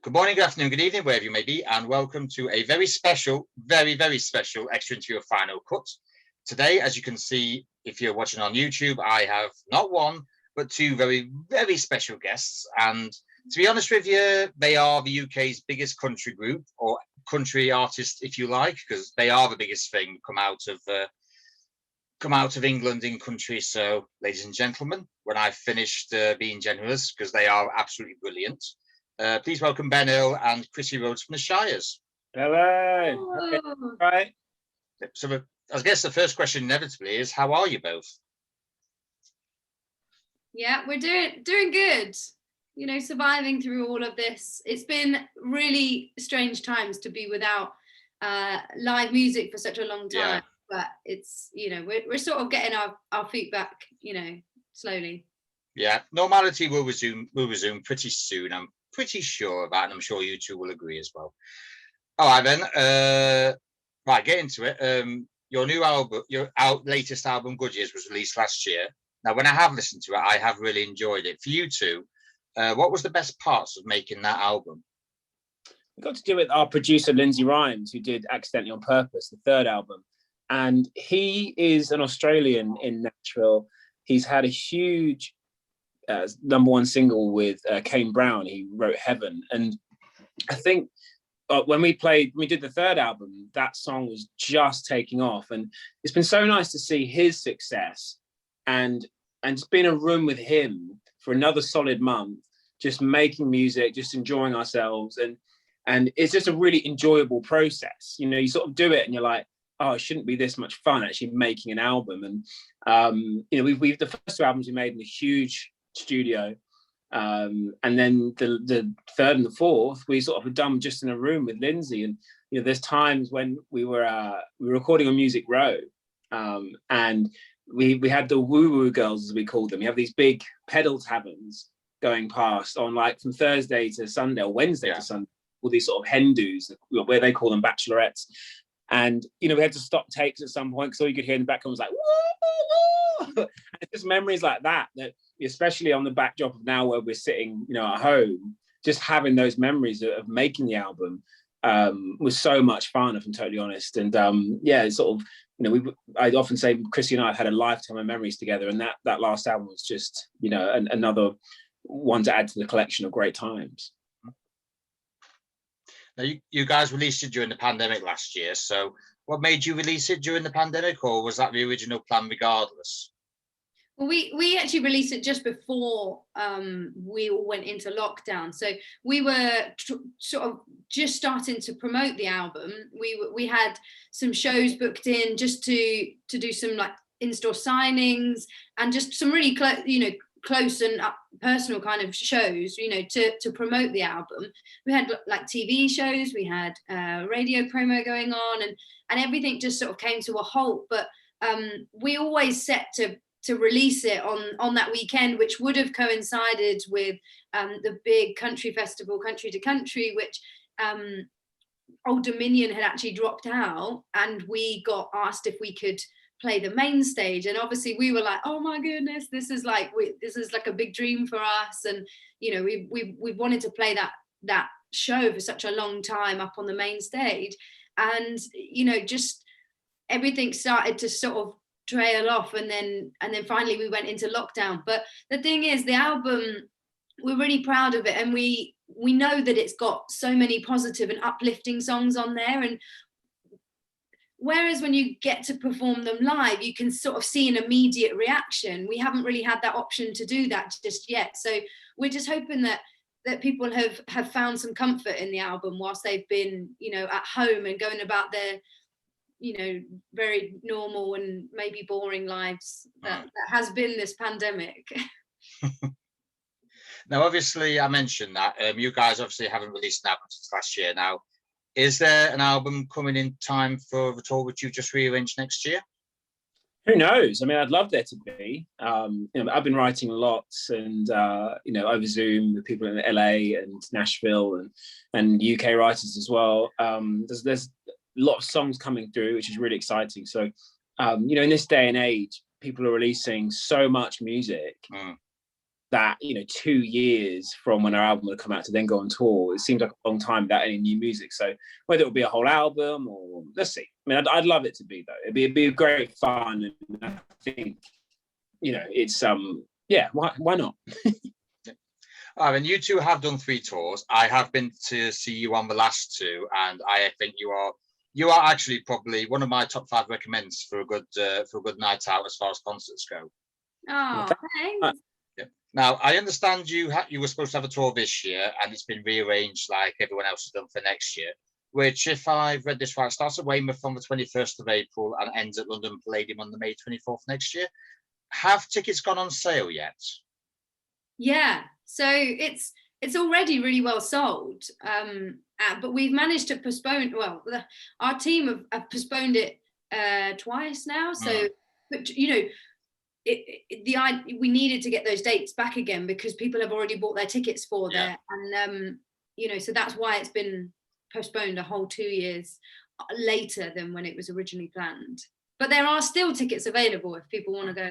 Good morning, good afternoon, good evening, wherever you may be, and welcome to a very special, very special extra interview of Final Cut. Today, as you can see, if you're watching on YouTube, I have not one, but two very special guests. And to be honest with you, they are the UK's biggest country group, or country artist, if you like, because they are the biggest thing come out of England in country. So, ladies and gentlemen, when I've finished being generous, because they are absolutely brilliant, please welcome Ben Earle and Chrissie Rhodes from the Shires. Hello. Right. So I guess the first question inevitably is, how are you both? Yeah, we're doing good. You know, surviving through all of this. It's been really strange times to be without live music for such a long time. Yeah. But it's, you know, we're sort of getting our feet back, you know, slowly. Yeah, normality will resume pretty soon. I'm pretty sure of that, and I'm sure you two will agree as well. All right then, right, get into it. Your new album, latest album, Good Years, was released last year. Now, when I have listened to it, I have really enjoyed it. For you two, what was the best parts of making that album? We got to do it with our producer, Lindsay Rhymes, who did Accidentally on Purpose, the third album. And he is an Australian in Nashville. He's had a huge #1 single with Kane Brown. He wrote Heaven. And I think when we did the third album, that song was just taking off. And it's been so nice to see his success and just be in a room with him for another solid month, just making music, just enjoying ourselves. And it's just a really enjoyable process. You know, you sort of do it and you're like, oh, it shouldn't be this much fun actually making an album. And, you know, we've the first two albums we made in a huge studio. And then the third and the fourth, we sort of had done just in a room with Lindsay. And, you know, there's times when we were recording on Music Row, and we had the woo-woo girls, as we called them. We have these big pedal taverns going past on, like, from Thursday to Sunday or Wednesday to Sunday, all these sort of hen dos, where they call them bachelorettes. And, you know, we had to stop takes at some point because all you could hear in the background was like, woo, woo. And just memories like that, especially on the backdrop of now where we're sitting, you know, at home, just having those memories of making the album was so much fun, if I'm totally honest. And yeah, it's sort of, you know, I often say Chrissie and I have had a lifetime of memories together, and that last album was just, you know, another one to add to the collection of great times. Now, you guys released it during the pandemic last year. So what made you release it during the pandemic, or was that the original plan regardless? Well, we actually released it just before we all went into lockdown. So we were sort of just starting to promote the album. We had some shows booked in just to do some, like, in-store signings and just some really close and personal kind of shows, you know, to promote the album. We had, like, TV shows, we had radio promo going on, and everything just sort of came to a halt. But we always set to release it on that weekend, which would have coincided with the big country festival, Country to Country, which Old Dominion had actually dropped out, and we got asked if we could play the main stage. And obviously we were like, oh my goodness, this is like a big dream for us. And, you know, we wanted to play that show for such a long time up on the main stage. And, you know, just everything started to sort of trail off, and then finally we went into lockdown. But the thing is, the album, we're really proud of it, and we know that it's got so many positive and uplifting songs on there. And whereas when you get to perform them live, you can sort of see an immediate reaction. We haven't really had that option to do that just yet. So we're just hoping that people have found some comfort in the album whilst they've been, you know, at home and going about their, you know, very normal and maybe boring lives that has been this pandemic. Now, obviously, I mentioned that you guys obviously haven't released an album since last year. Now, is there an album coming in time for the tour which you've just rearranged next year? Who knows? I mean, I'd love there to be. You know, I've been writing lots, and you know, over Zoom with people in LA and Nashville and UK writers as well. There's a lot of songs coming through, which is really exciting. So, you know, in this day and age, people are releasing so much music. that, 2 years from when our album would come out to then go on tour, it seems like a long time without any new music. So whether it'll be a whole album or let's see. I mean, I'd love it to be, though. It'd be great fun, and I think, it's why not? And you two have done 3 tours. I have been to see you on the last 2, and I think you are actually probably one of my top 5 recommends for a good night out as far as concerts go. Oh, thanks. Yeah. Now, I understand you were supposed to have a tour this year, and it's been rearranged like everyone else has done for next year, which, if I've read this right, starts at Weymouth on the 21st of April and ends at London Palladium on the May 24th next year. Have tickets gone on sale yet? Yeah, so it's already really well sold, but we've managed to postpone. Well, our team have postponed it twice now. So, but we needed to get those dates back again because people have already bought their tickets for there, and so that's why it's been postponed a whole 2 years later than when it was originally planned. But there are still tickets available if people want to go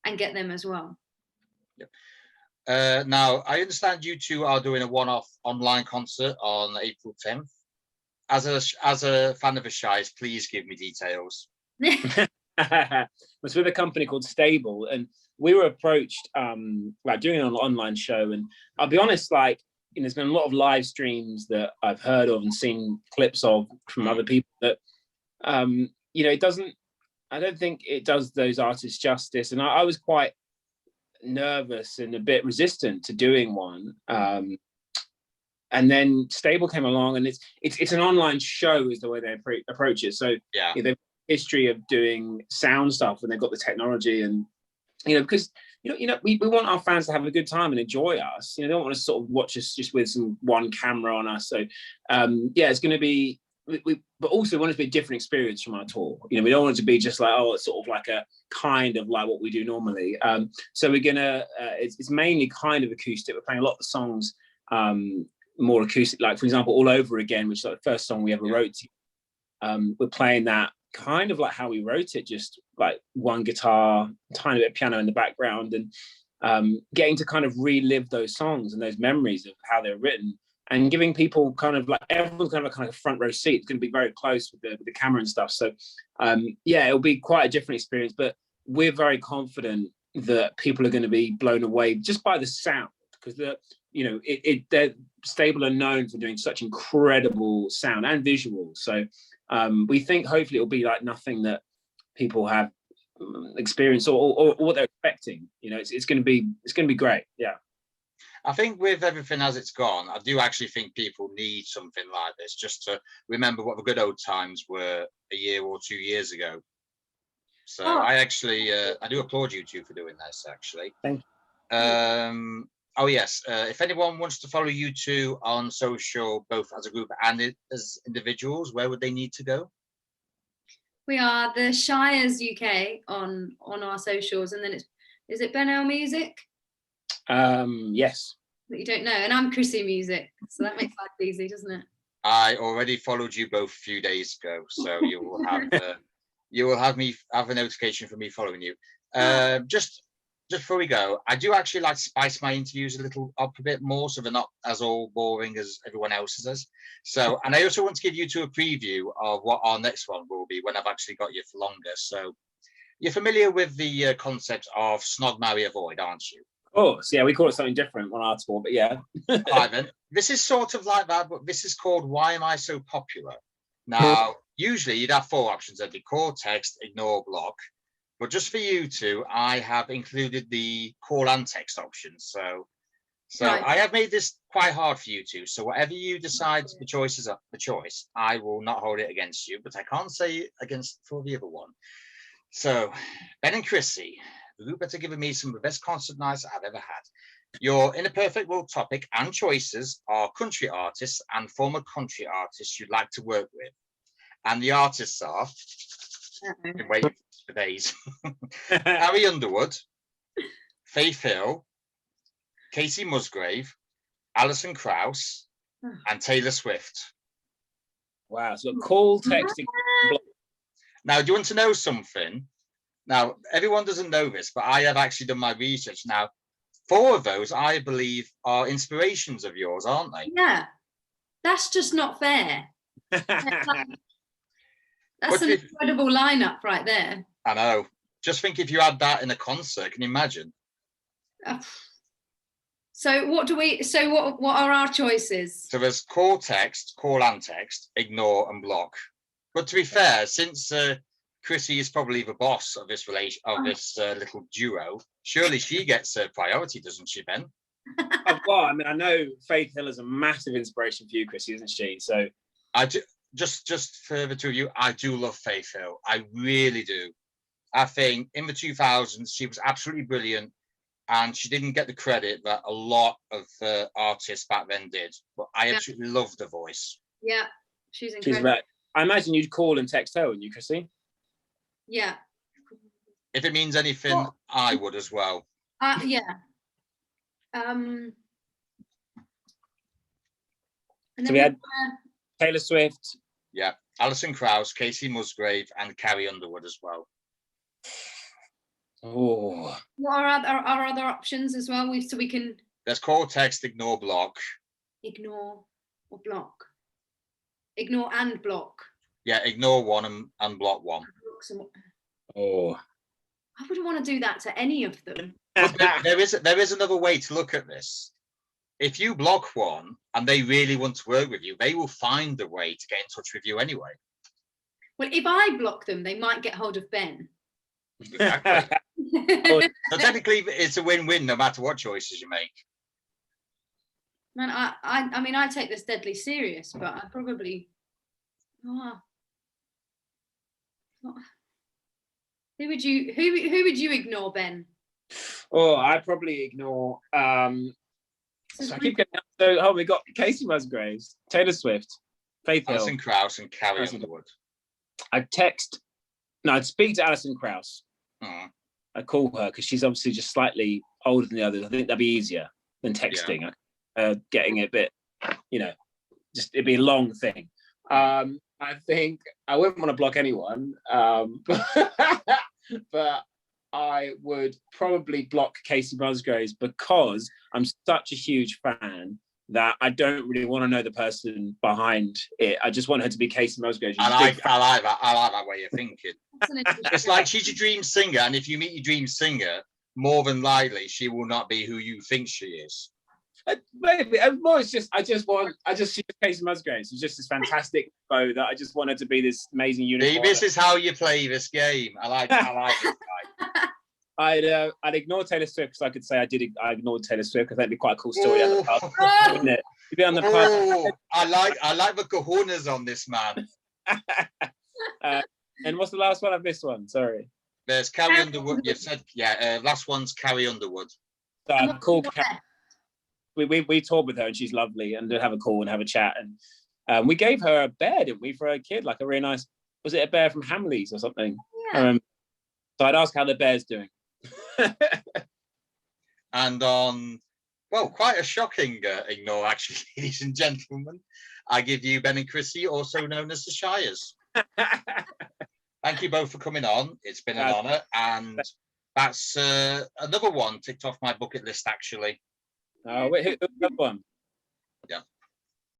and get them as well. Yep. Now, I understand you two are doing a one-off online concert on April 10th. As a fan of the Shires, please give me details. Was with a company called Stable, and we were approached doing an online show. And I'll be honest, there's been a lot of live streams that I've heard of and seen clips of from other people that it doesn't. I don't think it does those artists justice, and I was quite nervous and a bit resistant to doing one. And then Stable came along, and it's an online show is the way they approach it. So they've history of doing sound stuff, and they've got the technology, and because we want our fans to have a good time and enjoy us. They don't want to sort of watch us just with one camera on us. So it's going to be. But also we want it to be a different experience from our tour. We don't want it to be just like, it's sort of like a kind of like what we do normally. So we're gonna, it's mainly kind of acoustic. We're playing a lot of the songs more acoustic, like for example, All Over Again, which is like the first song we ever wrote. We're playing that kind of like how we wrote it, just like one guitar, tiny bit of piano in the background, and getting to kind of relive those songs and those memories of how they're written. And giving people kind of like everyone's kind of a front row seat. It's going to be very close with the camera and stuff. So, it'll be quite a different experience. But we're very confident that people are going to be blown away just by the sound, because they're Stable and known for doing such incredible sound and visuals. So we think hopefully it'll be like nothing that people have experienced or what they're expecting. It's going to be great. Yeah. I think with everything as it's gone, I do actually think people need something like this just to remember what the good old times were a year or 2 years ago. So I actually, I do applaud you two for doing this, actually. Thank you. If anyone wants to follow you two on social, both as a group and as individuals, where would they need to go? We are the Shires UK on our socials, and then is it Ben Earle Music? Yes. That you don't know, and I'm Chrissie Music, so that makes life easy, doesn't it? I already followed you both a few days ago, so you will have a notification from me following you. Just before we go, I do actually like to spice my interviews a bit more, so they're not as all boring as everyone else's is. So, and I also want to give you two a preview of what our next one will be when I've actually got you for longer. So, you're familiar with the concept of Snog, Marry, Avoid, aren't you? Of course, yeah, we call it something different on our tour, but yeah. Ivan, this is sort of like that, but this is called Why Am I So Popular? Now, usually you'd have 4 options. There'd be call, text, ignore, block. But just for you two, I have included the call and text options. So right. I have made this quite hard for you two. So whatever you decide the choice, I will not hold it against you, but I can't say against for the other one. So Ben and Chrissie, you better give me some of the best concert nights I've ever had. Your In a Perfect World topic and choices are country artists and former country artists you'd like to work with. And the artists are, I've been waiting for days, Harry Underwood, Faith Hill, Casey Musgrave, Alison Krauss, and Taylor Swift. Wow, so call, texting. Now, do you want to know something? Now, everyone doesn't know this, but I have actually done my research. Now, 4 of those, I believe, are inspirations of yours, aren't they? Yeah, that's just not fair. That's an incredible lineup right there. I know. Just think if you had that in a concert, can you imagine? So what are our choices? So there's call, text, call and text, ignore and block. But to be fair, since Chrissie is probably the boss of this little duo, surely she gets priority, doesn't she, Ben? Well, I mean, I know Faith Hill is a massive inspiration for you, Chrissie, isn't she? So I do, just for the two of you, I do love Faith Hill. I really do. I think in the 2000s, she was absolutely brilliant, and she didn't get the credit that a lot of artists back then did. But I absolutely loved her voice. Yeah, she's incredible. I imagine you'd call and text her, wouldn't you, Chrissie? Yeah. If it means anything, I would as well. Yeah. And so we had Taylor Swift. Yeah, Alison Krauss, Casey Musgrave, and Carrie Underwood as well. Oh. What are our other options as well? So we can. There's call, text, ignore, block. Ignore or block. Ignore and block. Yeah, ignore one and block one. Oh. I wouldn't want to do that to any of them. there is another way to look at this. If you block one and they really want to work with you, they will find a way to get in touch with you anyway. Well, if I block them, they might get hold of Ben. Exactly. So technically, it's a win-win no matter what choices you make. Man, I mean, I take this deadly serious, but I probably. Who would you ignore, Ben? Oh, I probably ignore. So I keep getting. We got Casey Musgraves, Taylor Swift, Faith Hill, Alison Krauss, and Carrie Underwood. I'd speak to Alison Krauss. I'd call her because she's obviously just slightly older than the others. I think that'd be easier than texting. Getting it a bit, just it'd be a long thing. I think I wouldn't want to block anyone, but I would probably block Casey Musgraves because I'm such a huge fan that I don't really want to know the person behind it. I just want her to be Casey Musgraves. I like that way of thinking. It's like she's your dream singer, and if you meet your dream singer, more than likely she will not be who you think she is. Maybe more. It's just I just see Casey Musgraves. She's just this fantastic bow that I just want her to be this amazing unicorn. This is how you play this game. I like this guy. I'd ignore Taylor Swift because I could say I ignored Taylor Swift because that'd be quite a cool story down the pub, wouldn't it? You'd be on the pub. I like the cojones on this man. And what's the last one? I've missed one. Sorry. There's Carrie Underwood. You said last one's Carrie Underwood. So I'd call Carrie. We toured with her and she's lovely, and have a call and have a chat, and we gave her a bear, didn't we, for a kid, like a really nice. Was it a bear from Hamleys or something? Yeah. So I'd ask how the bear's doing. And on, quite a shocking ignore, actually, ladies and gentlemen. I give you Ben and Chrissie, also known as the Shires. Thank you both for coming on. It's been an honour, and that's another one ticked off my bucket list, actually. Oh, wait, who's the other one?